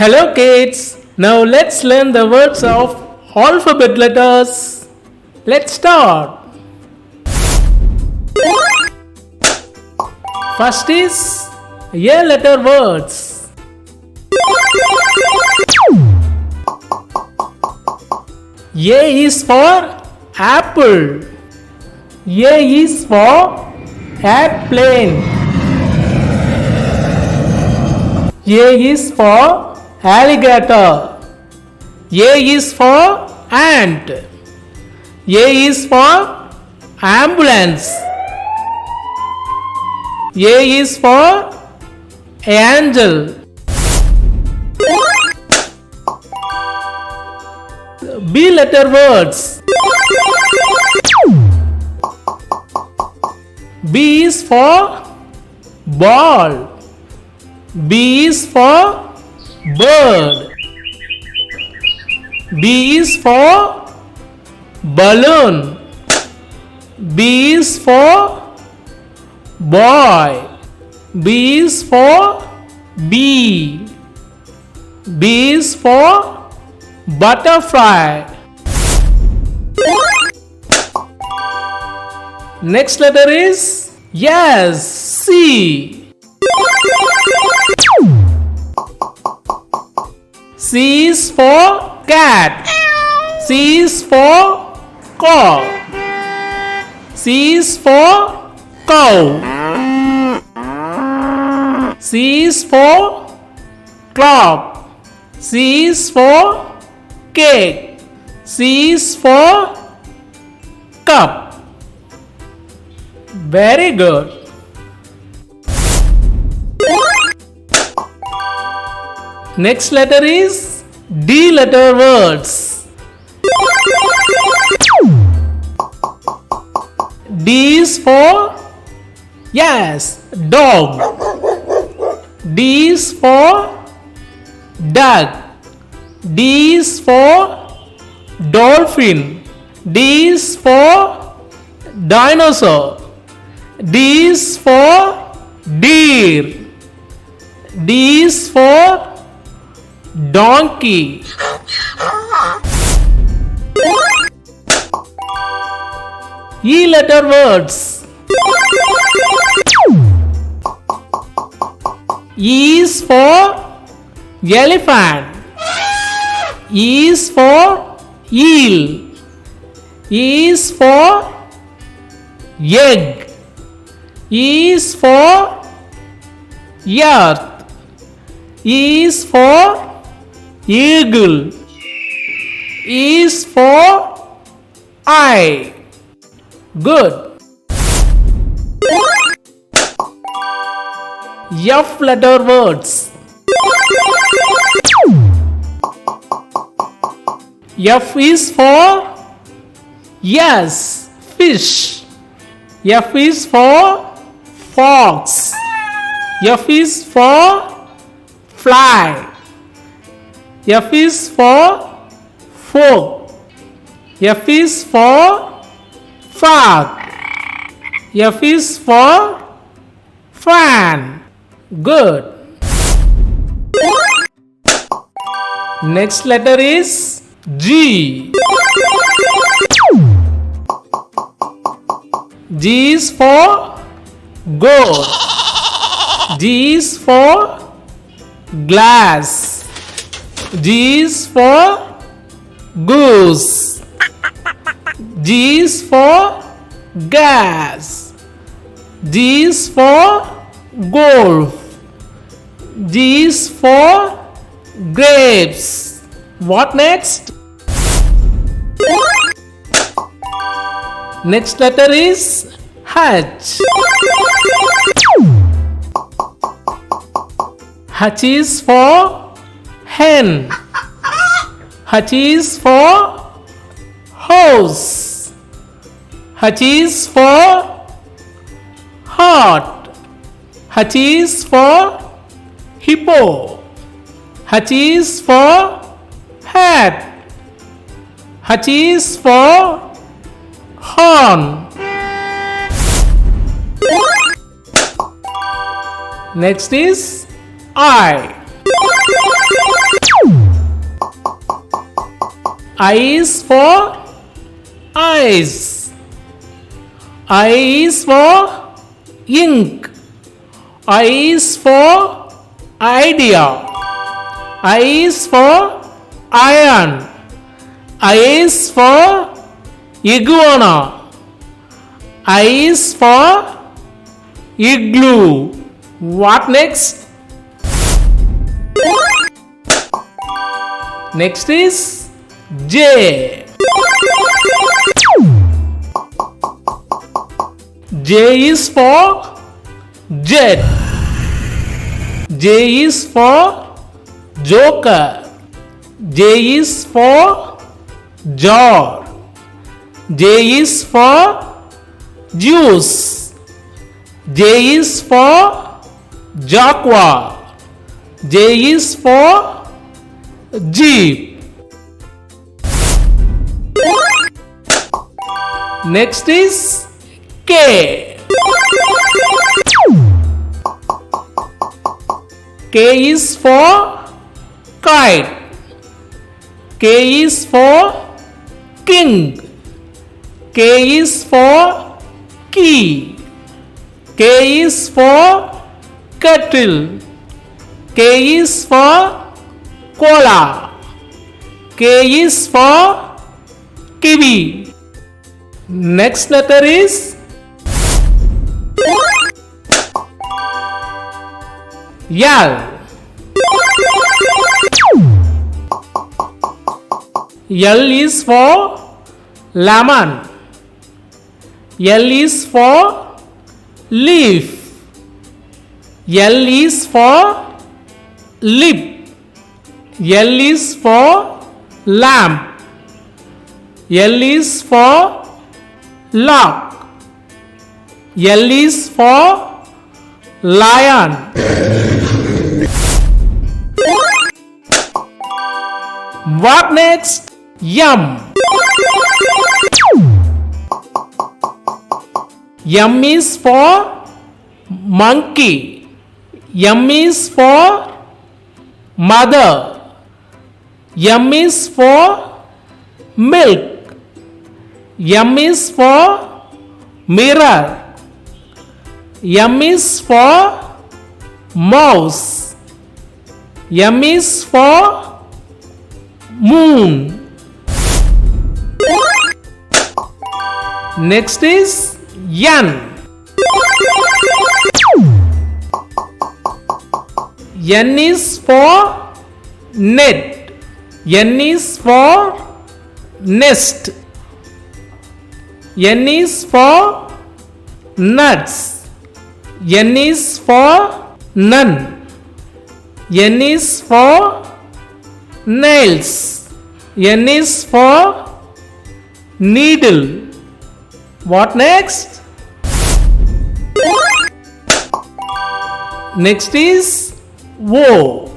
Hello kids, now let's learn the words of alphabet letters. Let's start. First is A letter words. A is for apple. A is for airplane. A is for alligator. A is for ant. A is for ambulance. A is for angel. B letter words. B is for ball. B is for bird. B is for balloon. B is for boy. B is for bee. B is for butterfly. Next letter is yes, C. C is for cat. C is for cow. C is for cow. C is for clock. C is for cake. C is for cup. Very good. Next letter is D letter words. D is for yes, dog. D is for duck. D is for dolphin. D is for dinosaur. D is for deer. D is for donkey. E letter words. E is for elephant. E is for eel. E is for egg. E is for earth. E is for eagle. E is for eye. Good. F letter words. F is for yes, fish. F is for fox. F is for fly. F is for fork. F is for frog. F is for fan. Good. Next letter is G. G is for goat. G is for glass. G is for goose. G is for gas. G is for golf. G is for grapes. What next? Next letter is H. H is for hen. H is for horse. H is for heart. H is for hippo. H is for hat. H is for horn. Next is I. I is for eyes. I is for ink. I is for idea. I is for iron. I is for iguana. I is for igloo. What next? Next is J. J is for jet. J is for joker. J is for jar. J is for juice. J is for jaguar. J is for jeep. Next is K. K is for kite. K is for king. K is for key. K is for kettle. K is for cola. K is for kiwi. Next letter is L. L is for lemon. L is for leaf. L is for lip. L is for lamp. L is for lock. L is for lion. What next? Yum. Yum is for monkey. Yum is for mother. Yum is for milk. Yum is for mirror. Yum is for mouse. Yum is for moon. Next is yan. N is for net. N is for nest. N is for nuts. N is for none. N is for nails. N is for needle. What next? Next is O.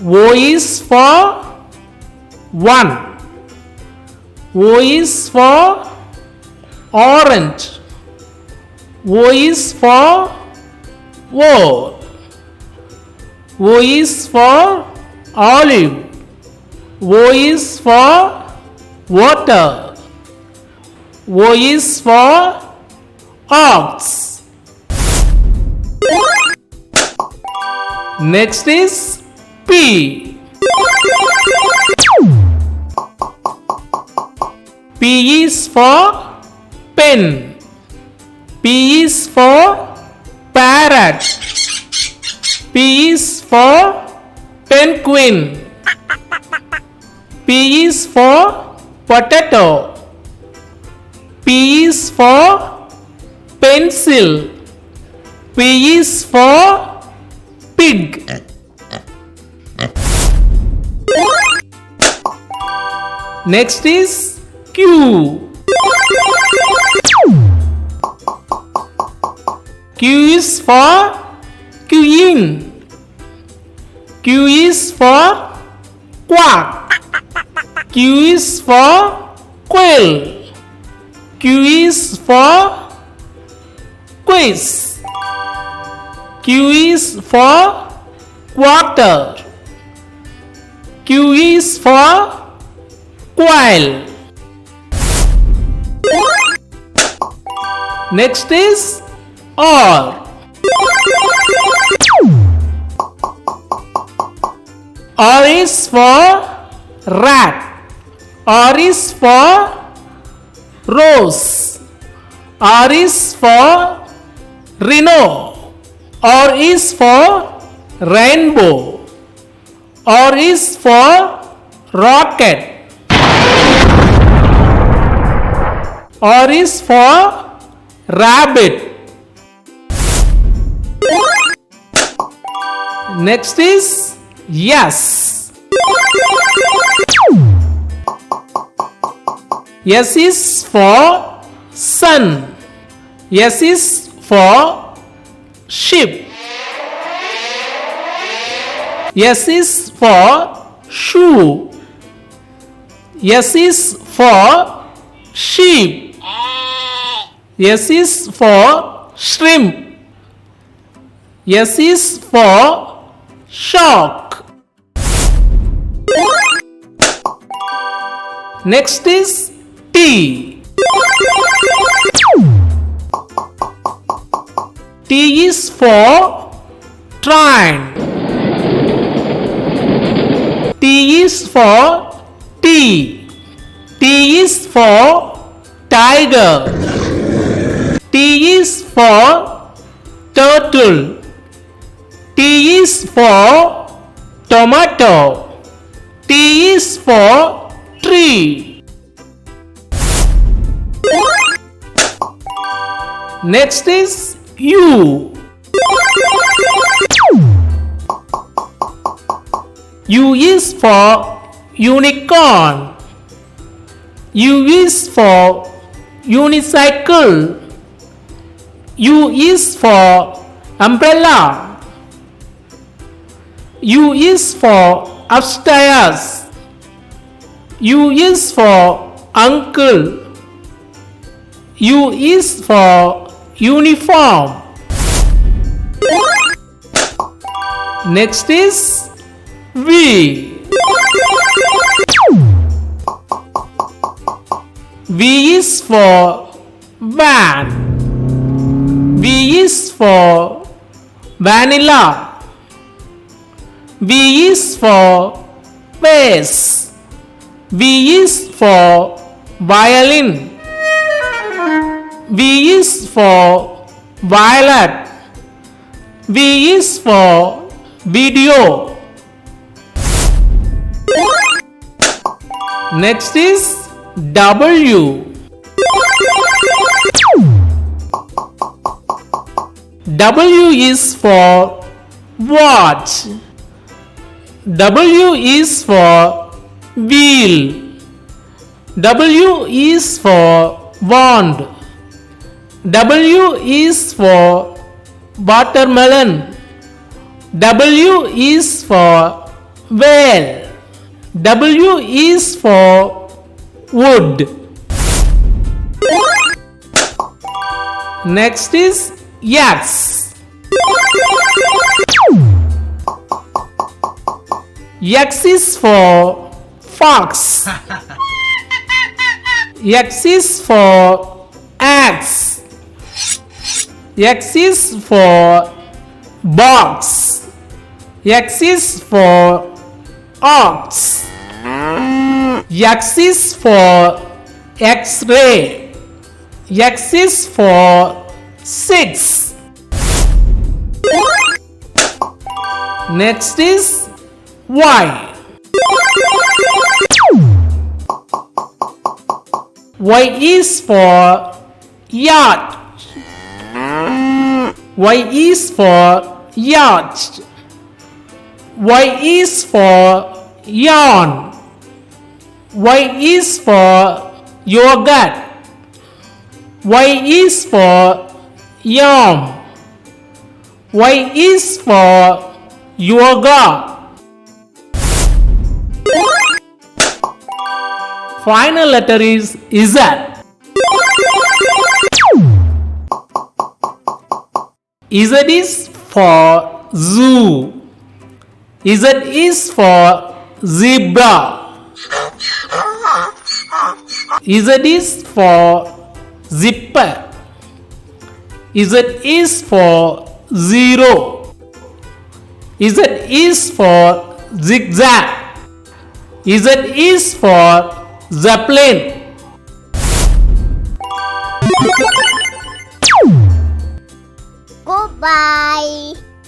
O is for one. O is for orange. O is for wall. O is for olive. O is for water. O is for ox. Next is P. P is for pen. P is for parrot. P is for penguin. P is for potato. P is for pencil. P is for pig. Next is Q. Q is for queen. Q is for quack. Q is for quail. Q is for quiz. Q Q is for quarter. Q is for quail. Next is R. R is for rat. R is for rose. R is for rhino. R is for rainbow. R is for rocket. R is for rabbit. Next is yes. S is for sun. S is for sheep. S is for shoe. S is for sheep. S is for shrimp. S is for shark. Next is T. T is for train. T is for T. T is for tiger. T is for turtle. T is for tomato. T is for tree. Next is U. U is for unicorn. U is for unicycle. U is for umbrella. U is for upstairs. U is for uncle. U is for uniform. Next is V. V is for van. V is for vanilla. V is for vase. V is for violin. V is for violet. V is for video. Next is W. W is for watch. W is for wheel. W is for wand. W is for watermelon. W is for whale. W is for wood. Next is X. X is for fox. X is for axe. X is for box. X is for ox. X is for X-ray. X is for 6. Next is Y. Y is for yacht. Y is for yacht. Y is for yawn. Y is for yogurt. Y is for yam. Y is for yoga. Final letter is Z. Z is for zoo. Z is for zebra. Z is for zipper. Z is for zero. Z is for zigzag. Z is for zeppelin. Goodbye.